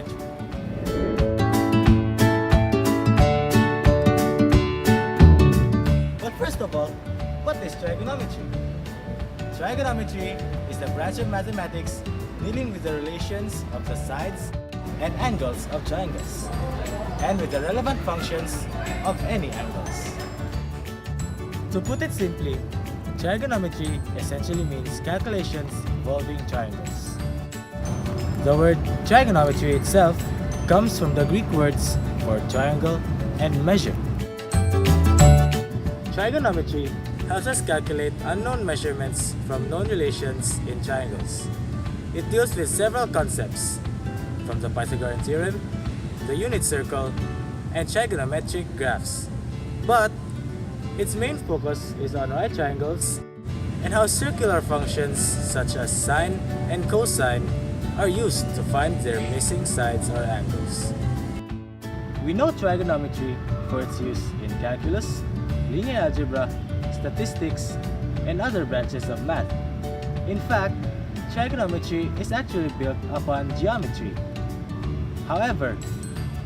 trigonometry. But first of all, what is trigonometry? Trigonometry is the branch of mathematics dealing with the relations of the sides and angles of triangles, and with the relevant functions of any angles. To put it simply, trigonometry essentially means calculations involving triangles. The word trigonometry itself comes from the Greek words for triangle and measure. Trigonometry helps us calculate unknown measurements from known relations in triangles. It deals with several concepts, from the Pythagorean theorem, the unit circle, and trigonometric graphs. But its main focus is on right triangles and how circular functions such as sine and cosine are used to find their missing sides or angles. We know trigonometry for its use in calculus, linear algebra, statistics, and other branches of math. In fact, trigonometry is actually built upon geometry. However,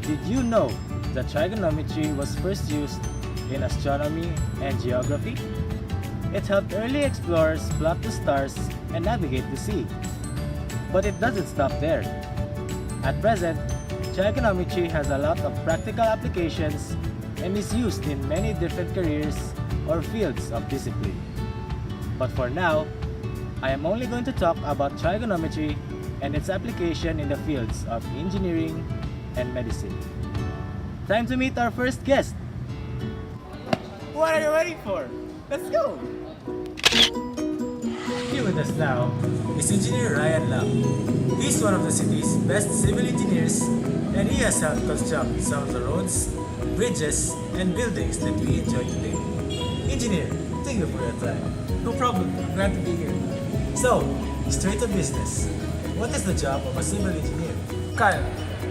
did you know that trigonometry was first used in astronomy and geography? It helped early explorers plot the stars and navigate the sea. But it doesn't stop there. At present, trigonometry has a lot of practical applications and is used in many different careers or fields of discipline. But for now, I am only going to talk about trigonometry and its application in the fields of engineering and medicine. Time to meet our first guest! What are you waiting for? Let's go! Here with us now is Engineer Ryan Lam. He's one of the city's best civil engineers, and he has helped construct some of the roads, bridges, and buildings that we enjoy today. Engineer, thank you for your time. No problem. I'm glad to be here. So, straight to business. What is the job of a civil engineer? Kyle,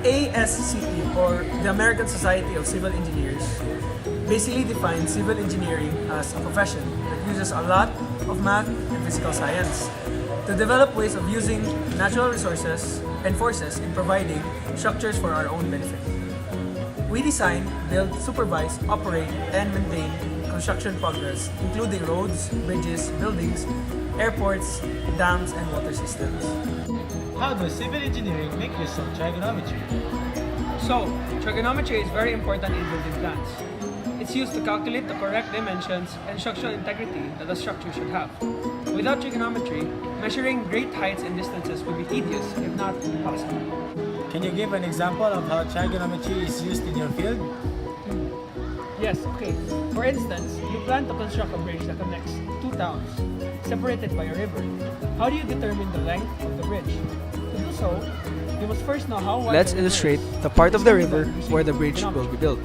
ASCE, or the American Society of Civil Engineers, basically defines civil engineering as a profession that uses a lot of math and physical science to develop ways of using natural resources and forces in providing structures for our own benefit. We design, build, supervise, operate, and maintain construction progress, including roads, bridges, buildings, airports, dams, and water systems. How does civil engineering make use of trigonometry? So, trigonometry is very important in building plans. It's used to calculate the correct dimensions and structural integrity that a structure should have. Without trigonometry, measuring great heights and distances would be tedious, if not impossible. Can you give an example of how trigonometry is used in your field? Yes, okay. For instance, you plan to construct a bridge that connects two towns, separated by a river. How do you determine the length of the bridge? To do so, you must first know how wide. Let's the river illustrate is. the part of the river Using where the bridge will be trigonometry. built.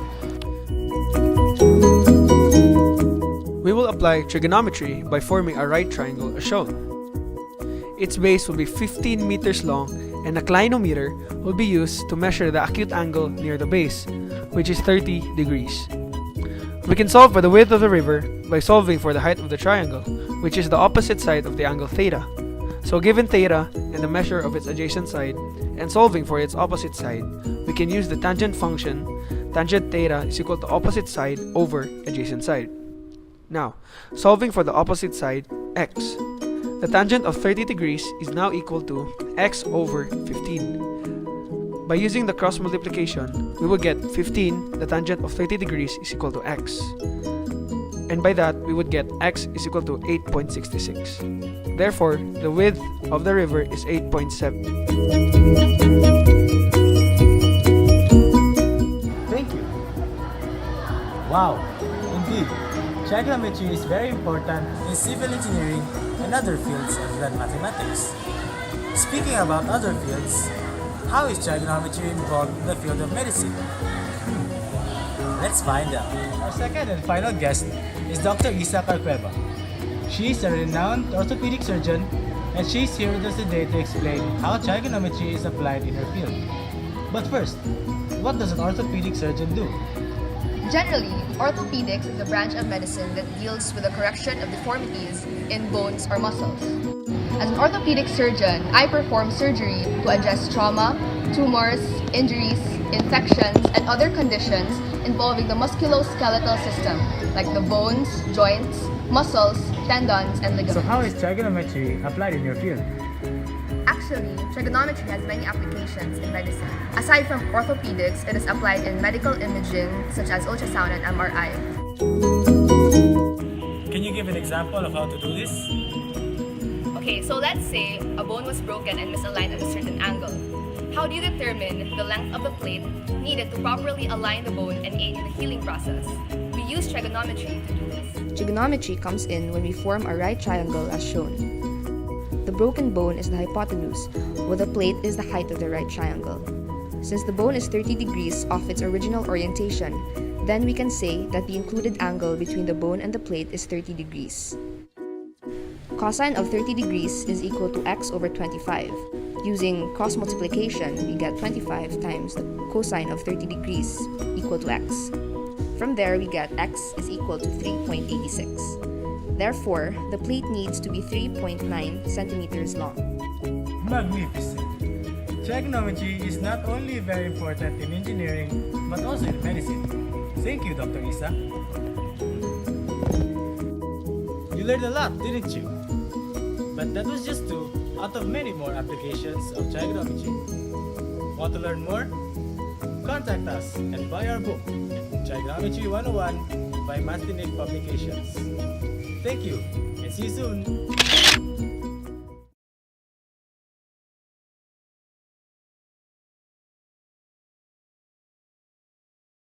We will apply trigonometry by forming a right triangle as shown. Its base will be 15 meters long, and a clinometer will be used to measure the acute angle near the base, which is 30 degrees. We can solve for the width of the river by solving for the height of the triangle, which is the opposite side of the angle theta. So given theta and the measure of its adjacent side, and solving for its opposite side, we can use the tangent function. Tangent theta is equal to opposite side over adjacent side. Now, solving for the opposite side, x. The tangent of 30 degrees is now equal to x over 15. By using the cross multiplication, we will get 15, the tangent of 30 degrees is equal to x. And by that, we would get x is equal to 8.66. Therefore, the width of the river is 8.7. Thank you. Wow, indeed, trigonometry is very important in civil engineering and other fields other than mathematics. Speaking about other fields, how is trigonometry involved in the field of medicine? Let's find out. Our second and final guest is Dr. Isa Carcueva. She is a renowned orthopedic surgeon, and she is here with us today to explain how trigonometry is applied in her field. But first, what does an orthopedic surgeon do? Generally, orthopedics is a branch of medicine that deals with the correction of deformities in bones or muscles. As an orthopedic surgeon, I perform surgery to address trauma, tumors, injuries, infections, and other conditions involving the musculoskeletal system, like the bones, joints, muscles, tendons, and ligaments. So how is trigonometry applied in your field? Actually, trigonometry has many applications in medicine. Aside from orthopedics, it is applied in medical imaging such as ultrasound and MRI. Can you give an example of how to do this? Okay, so let's say a bone was broken and misaligned at a certain angle. How do you determine the length of the plate needed to properly align the bone and aid in the healing process? We use trigonometry to do this. Trigonometry comes in when we form a right triangle as shown. The broken bone is the hypotenuse, while the plate is the height of the right triangle. Since the bone is 30 degrees off its original orientation, then we can say that the included angle between the bone and the plate is 30 degrees. Cosine of 30 degrees is equal to x over 25. Using cross multiplication, we get 25 times the cosine of 30 degrees equal to x. From there, we get x is equal to 3.86. Therefore, the plate needs to be 3.9 centimeters long. Magnificent! Trigonometry is not only very important in engineering, but also in medicine. Thank you, Dr. Isa. You learned a lot, didn't you? But that was just two out of many more applications of trigonometry. Want to learn more? Contact us and buy our book, Trigonometry 101 by Mastinic Publications. Thank you and see you soon!